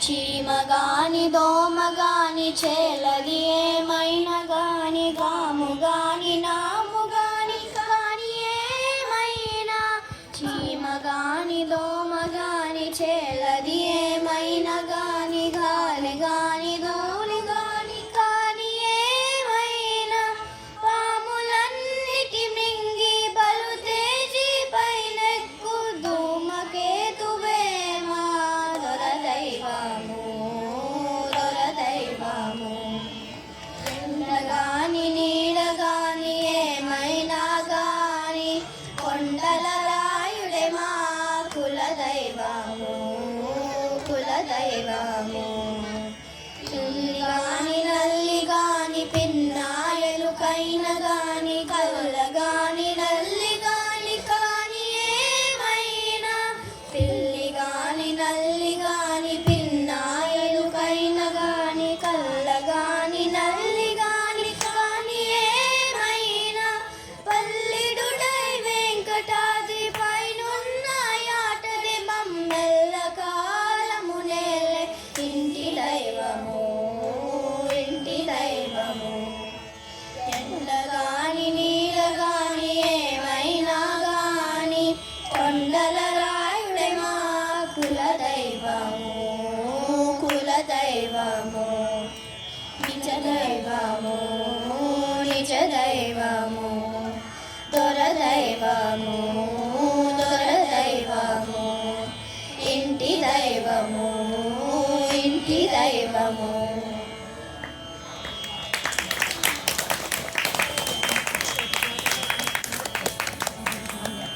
చీమగాని దోమగాని చేలది ఏమైనా గాని గాము గాని నాము గాని కాని ఏమైనా చీమగాని దోమగాని చేలది ఏమైనా గాని గాలి గాని ధూళి గాని కాని ఏమైనా పాములన్నిటి మింగి బలు తేజి పైనెక్కు ధూమకేతువేమా దొరదైవము ఎండగాని నీడగాని ఏమైనా గాని కొండల రాయుడే మా కులదైవము గాని నల్లి గాని పిన్నాయలుకైన గాని కల్ల గాని నల్లి గాని కాని ఏమైనా పిల్లి గాని నల్లి గాని పిన్నాయలుకైన గాని కల్ల గాని నల్లి గాని కాని ఏమైనా పల్లిడుడై వెంకటాద్రి పైనున్న యాటది మమ్మెల్ల కాలము నేలే ఇంటి దైవము ఎండగాని నీడగాని ఏమైనా గాని కొండల రాయుడే మా కులదైవము నిజ దైవము దొరదైవము